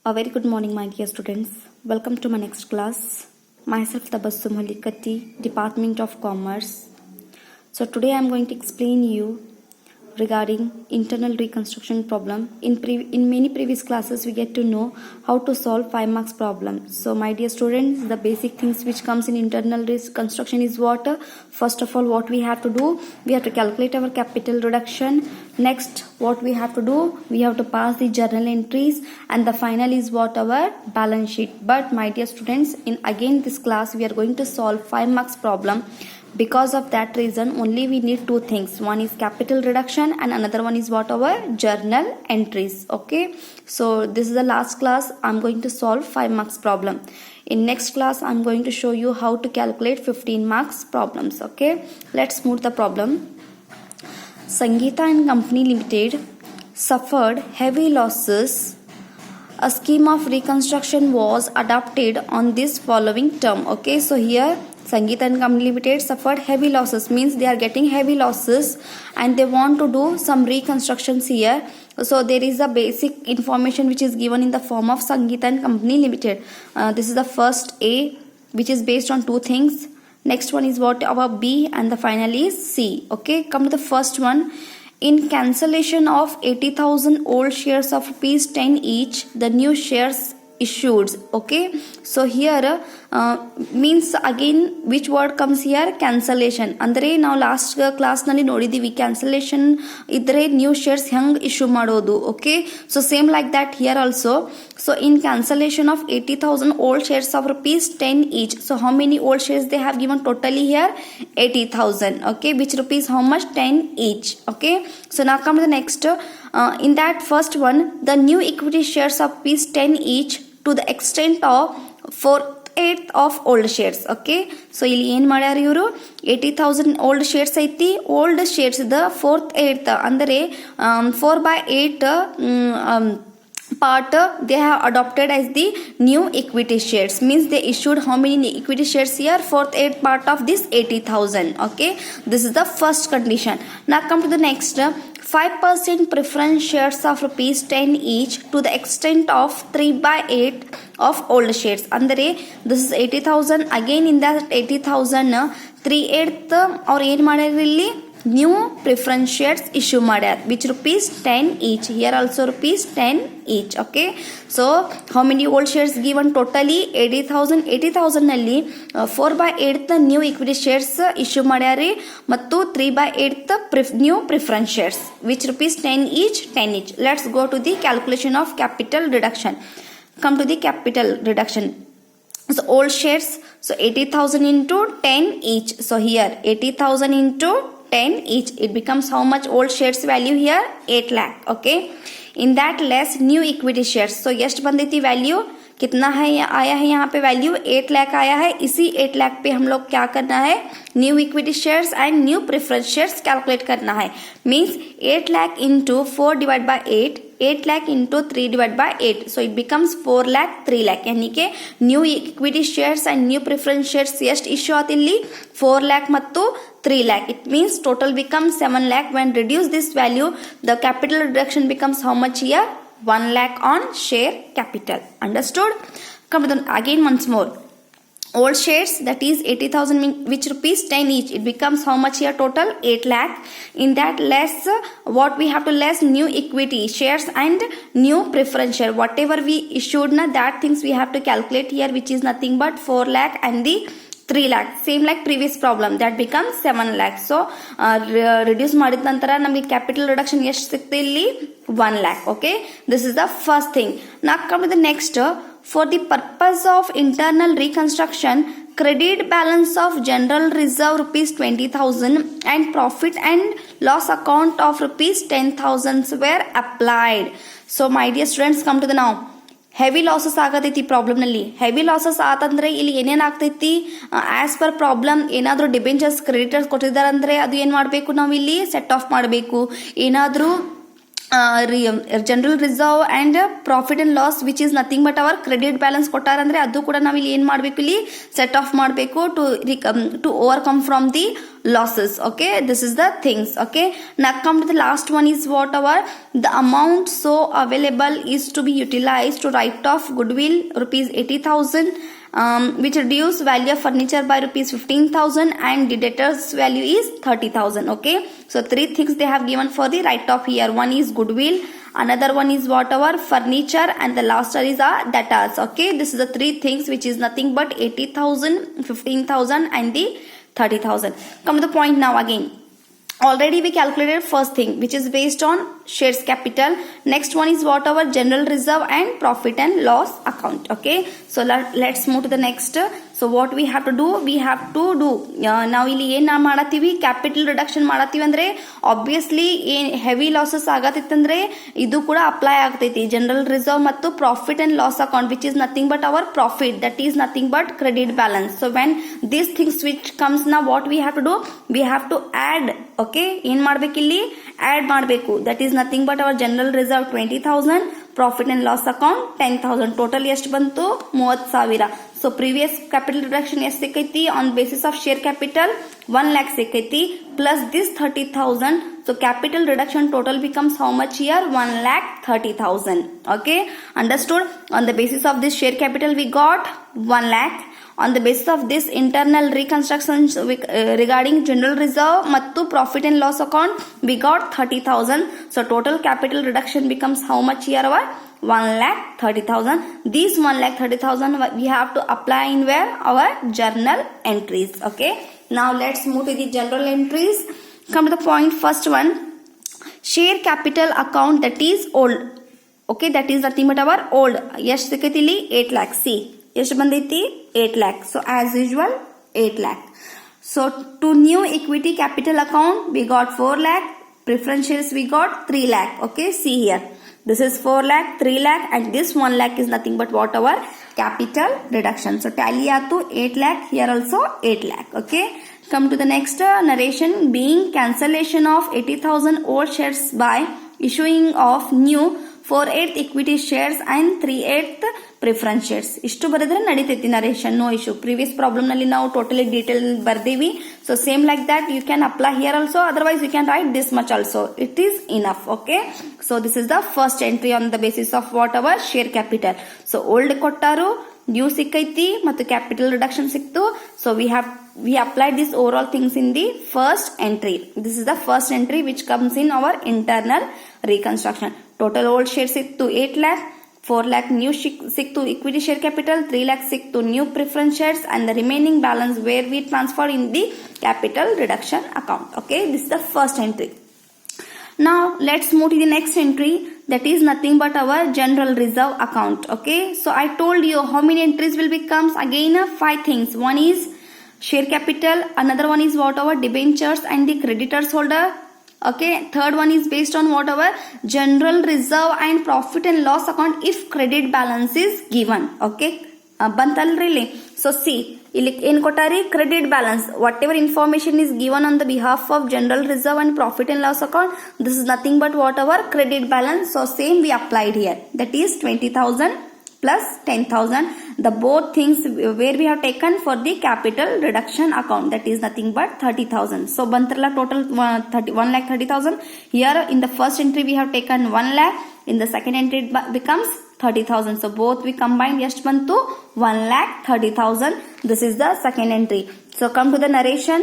A very good morning, my dear students. Welcome to my next class. Myself Tabassum Halikati, Department of Commerce. So today I am going to explain you regarding internal reconstruction problem. In many previous classes we get to know how to solve 5 marks problem. So my dear students, the basic things which comes in internal reconstruction is what? First of all, what we have to do? We have to calculate our capital reduction. Next, what we have to do? We have to pass the journal entries, and the final is what? Our balance sheet. But my dear students, in again this class we are going to solve 5 marks problem. Because of that reason, only we need two things. One is capital reduction and another one is what? Our journal entries. Okay. So this is the last class. I'm going to solve 5 marks problem. In next class, I'm going to show you how to calculate 15 marks problems. Okay. Let's move the problem. Sangeeta and Company Limited suffered heavy losses. A scheme of reconstruction was adopted on this following term. Okay. So here Sangeeta and Company Limited suffered heavy losses, means they are getting heavy losses and they want to do some reconstructions here. So there is a basic information which is given in the form of Sangeeta and Company Limited. This is the first A, which is based on two things. Next one is what? Our B, and the final is C. Okay, come to the first one. In cancellation of 80,000 old shares of rupees 10 each, the new shares issued. Okay, so here means again which word comes here? Cancellation. Andre ನಾವು last class ನಲ್ಲಿ ನೋಡಿದೀವಿ cancellation ಇದ್ರೆ new shares ಹೆಂಗ್ issue ಮಾಡೋದು. Okay, so same like that here also. So in cancellation of 80,000 old shares of rupees 10 each. So how many old shares they have given totally here? 80,000. Okay, which rupees how much? 10 each. Okay, so now come to the next. In that first one, the new equity shares of rupees 10 each to the extent of 4/8 of old shares. Okay, so ಇಲ್ಲಿ ಏನು ಮಾಡ್ಯಾರ ಇವರು? 80,000 old shares ಐತಿ. old shares the 4/8 ಅಂದರೆ 4/8 part they have adopted as the new equity shares, means they issued how many equity shares here? 4/8 part of this 80,000. Okay, this is the first condition. Now come to the next. 5% preference shares of rupees 10 each to the extent of 3/8 of old shares. ಅಂದರೆ this is 80,000. again in that 80,000 3/8 ಅವ್ರು ಏನು ಮಾಡ್ಯಾರ ಇಲ್ಲಿ? new preference shares issue ಮಾಡ್ಯಾರ, which rupees 10 each. here also rupees 10 each. okay, so how many old shares given? totally 80,000 ನಲ್ಲಿ 4/8 new equity shares issue ಮಾಡ್ಯಾರಿ ಮತ್ತು 3/8 new preference shares, which rupees 10 each. Let's go to the calculation of capital reduction. Come to the capital reduction. So old shares, so 80,000 into 10 each. so here 80,000 into 10 each, it becomes how much? old shares value here? 8 lakh. okay, in that less new equity shares. so ಎಷ್ಟು ಬಂದೈತಿ value? कितना है आया है यहाँ पे value? 8 lakh आया है. इसी 8 लाख पे हम लोग क्या करना है? New equity shares and new preference shares calculate करना है. Means 8 lakh into 4 divide by 8 lakh into 3 divide by 8. So it becomes 4 lakh 3 lakh. यानी कि new equity shares and new preference shares ಎಷ್ಟು ಇಶ್ಯೂ ಆತ ಇಲ್ಲಿ? 4 lakh ಮತ್ತು 3 lakh. It means total becomes 7 lakh. When reduce this value, the capital reduction becomes how much here? 1 lakh on share capital. Understood? Come to again once more. old shares, that is 80,000, which rupees 10 each. it becomes how much here? total 8 lakh. in that less what we have to less? new equity shares and new preference share. whatever we issued na, that things we have to calculate here, which is nothing but 4 lakh and the 3 lakh. same like previous problem, that becomes 7 lakh. so reduce ಮಾಡಿದ ನಂತರ ನಮಗೆ capital reduction ಎಷ್ಟು ಸಿಗ್ತದೆ ಇಲ್ಲಿ? 1 lakh. okay, this is the first thing. now come to the next. for the purpose of internal reconstruction, credit balance of general reserve rupees 20,000 and profit and loss account of rupees 10,000 were applied. so my dear students, come to the now. Heavy losses ಆಗತೈತಿ problem ನಲ್ಲಿ. Heavy losses ಆತಂದ್ರೆ ಇಲ್ಲಿ ಏನೇನ್ ಆಗ್ತೈತಿ? As per problem ಏನಾದ್ರೂ debentures creditors ಕೊಟ್ಟಿದ್ದಾರೆ ಅಂದ್ರೆ ಅದು ಏನ್ ಮಾಡ್ಬೇಕು? ನಾವು ಇಲ್ಲಿ ಸೆಟ್ ಆಫ್ ಮಾಡಬೇಕು. ಏನಾದ್ರೂ general reserve and profit and loss which is nothing but our credit balance ಕೊಟ್ಟಾರ ಅಂದ್ರೆ ಅದು ಕೂಡ ನಾವು ಇಲ್ಲಿ ಏನ್ ಮಾಡಬೇಕು, ಇಲ್ಲಿ ಸೆಟ್ ಆಫ್ ಮಾಡಬೇಕು to overcome from the losses. Okay, this is the things. Okay, now come to the last one is whatever the amount so available is to be utilized to write off goodwill rupees 80,000, which reduce value of furniture by rupees 15,000 and the debtors value is 30,000. Okay, so three things they have given for the write off here. One is goodwill, another one is whatever furniture, and the last is debtors. Okay, this is the three things which is nothing but 80,000, 15,000 and the 30,000. Come to the point now again. Already we calculated first thing which is based on shares capital. Next one is whatever general reserve and profit and loss account. Okay, so let's move to the next. So what we have to do, ನಾವು ಇಲ್ಲಿ ಏನ್ ಮಾಡತ್ತೀವಿ, capital reduction ಮಾಡತ್ತೀವಿ ಅಂದ್ರೆ obviously ಏನ್ heavy losses ಆಗತ್ತಿತ್ತಂದ್ರೆ ಇದು ಕೂಡ apply ಆಗ್ತೈತಿ. General reserve ಮತ್ತು profit and loss account which is nothing but our profit, that is nothing but credit balance. So when this things which comes ನಾ what we have to do, we have to add. Okay, ಏನ್ ಮಾಡ್ಬೇಕು ಇಲ್ಲಿ, add ಮಾಡಬೇಕು. That is nothing but our general reserve 20,000, profit and loss account 10,000. Total ಎಷ್ಟು ಬಂತು, 30,000. So previous capital reduction ಎಷ್ಟು ಸಿಕ್ಕೈತಿ, on basis of share capital 1 lakh ಸಿಕ್ಕೈತಿ plus this 30,000. So capital reduction total becomes how much here, 1,30,000. Okay, understood. On the basis of this share capital we got 1 lakh. On the basis of this internal reconstructions regarding general reserve mattu profit and loss account we got 30,000. So total capital reduction becomes how much here, our 1,30,000. These 1,30,000 we have to apply in where, our journal entries. Okay, now let's move to the general entries. Come to the point, first one, share capital account, that is old. Okay, that is nothing but our old. Yes, sikatili 8 lakh. See, ಎಷ್ಟು ಬಂದೈತಿ, 8 lakh. So as usual 8 lakh. So to new equity capital account we got 4 lakh, preference shares we got 3 lakh. Okay, see here, this is 4 lakh, 3 lakh and this 1 lakh is nothing but what, our capital reduction. So tally aatu 8 lakh, here also 8 lakh. Okay, come to the next narration. Being cancellation of 80,000 old shares by issuing of new 4/8 equity shares and 3/8 preference shares. ಇಷ್ಟು ಬರೆದ್ರೆ ನಡೀತೈತಿ narration, no issue. Previous problem ನಲ್ಲಿ ನಾವು totally detail ಬರ್ದೀವಿ. So same like that you can apply here also, otherwise you can write this much also, it is enough. Okay, so this is the first entry on the basis of what our share capital. So old ಕೊಟ್ಟಾರು, new ಸಿಕ್ಕೈತಿ ಮತ್ತು capital reduction ಸಿಕ್ತು. So we applied this overall things in the first entry. This is the first entry which comes in our internal reconstruction. Total old shares ಸಿಕ್ತು 8 lakh, 4 lakh new ಸಿಕ್ತು equity share capital, 3 lakh ಸಿಕ್ತು new preference shares and the remaining balance where we transfer in the capital reduction account. Okay, this is the first entry. Now let's move to the next entry, that is nothing but our general reserve account. Okay, so I told you how many entries will become, again 5 things. One is share capital, another one is what, our debentures and the creditors holder. Okay, third one is based on what, our general reserve and profit and loss account if credit balance is given. Okay, ಬಂತಲ್ರಿ. So see ಇಲ್ಲಿ ಏನ್ ಕೊಟ್ಟಾರಿ, credit balance, whatever information is given on the behalf of general reserve and profit and loss account, this is nothing but what our credit balance. So same we applied here, that is 20,000 plus 10,000, the both things where we have taken for the capital reduction account, that is nothing but 30,000. So bantrala total 1,30,000. Here in the first entry we have taken 1 lakh, in the second entry it becomes 30,000. So both we combined just bantu 1,30,000. This is the second entry. So come to the narration.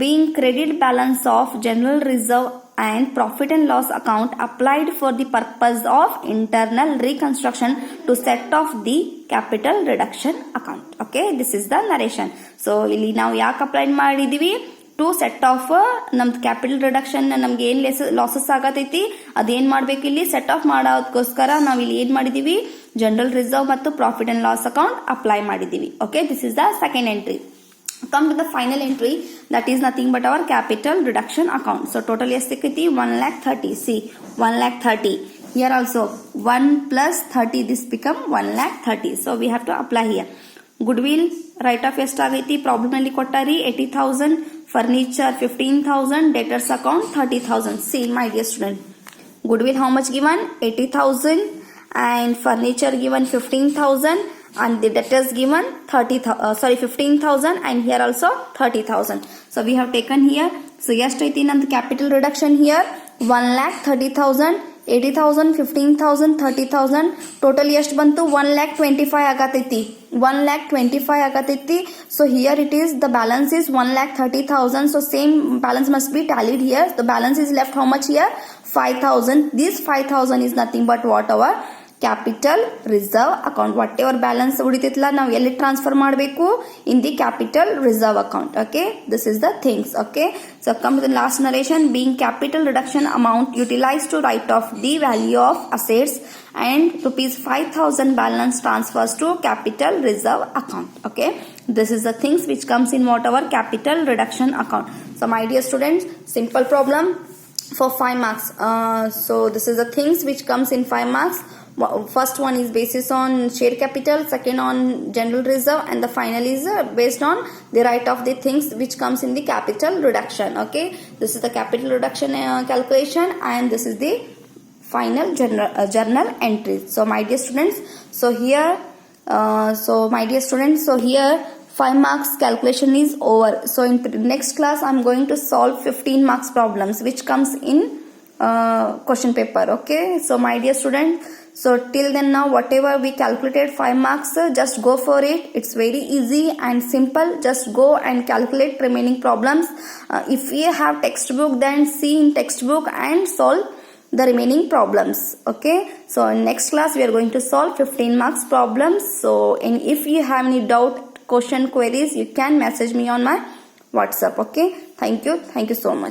Being credit balance of general reserve and profit and loss account applied for the purpose of internal reconstruction to set off the capital reduction account. Okay, this is the narration. So ಇಲ್ಲಿ ನಾವು ಯಾಕೆ apply ಮಾಡಿದೀವಿ, to set of ನಮ್ದು capital reduction, ನಮ್ಗೆ ಏನ್ losses ಆಗತೈತಿ ಅದೇನ್ ಮಾಡ್ಬೇಕು, ಇಲ್ಲಿ ಸೆಟ್ ಆಫ್ ಮಾಡೋದಕ್ಕೋಸ್ಕರ ನಾವು ಇಲ್ಲಿ ಏನ್ ಮಾಡಿದೀವಿ, ಜನರಲ್ ರಿಸರ್ವ್ ಮತ್ತು profit and loss account apply ಮಾಡಿದೀವಿ. Okay, this is the second entry. Come to the final entry, that is nothing but our capital reduction account. So total yes sikiti 1,30,000. See, 1,30,000. Here also 1 plus 30, this become 1,30,000. So we have to apply here. Goodwill write off ಎಷ್ಟಾಗೈತಿ, problem ನಲ್ಲಿ ಕೊಟ್ಟಾರಿ 80,000, furniture 15,000, debtors account 30,000. See my dear student, Goodwill how much given? 80,000, and furniture given 15,000, and the debtors given 15,000, and here also 30,000. So we have taken here. So ಎಷ್ಟೈತಿ ನಂದು capital reduction here? 1,30,000, 80,000, 15,000, 30,000. Total ಎಷ್ಟು ಬಂತು? 1,25,000 ಆಗತೈತಿ. 1,25,000 ಆಗತೈತಿ. So here it is, the balance is 1,30,000. So same balance must be tallied here. The balance is left how much here? 5,000. This 5,000 is nothing but what? Our capital reserve account. Whatever balance ಉಳಿತೈತಲ್ಲ ನಾವು ಎಲ್ಲಿ transfer ಮಾಡಬೇಕು? In the capital reserve account. Okay, this is the things. Okay, so come to the last narration. Being capital reduction amount utilized to write off the value of assets, and rupees 5,000 balance transfers to capital reserve account. Okay, this is the things which comes in whatever capital reduction account. So my dear students, simple problem for 5 marks. So this is the things which comes in 5 marks. First one is basis on share capital, second on general reserve, and the final is based on the write off the things which comes in the capital reduction. Okay, this is the capital reduction calculation, and this is the final journal entries. So my dear students, so here 5 marks calculation is over. So in next class I'm going to solve 15 marks problems which comes in question paper. Okay, so my dear student, so till then now whatever we calculated 5 marks, just go for it. It's very easy and simple. Just go and calculate remaining problems. If you have textbook, then see in textbook and solve the remaining problems. Okay, so in next class we are going to solve 15 marks problems. So and if you have any doubt, question, queries, you can message me on my WhatsApp. Okay, thank you so much.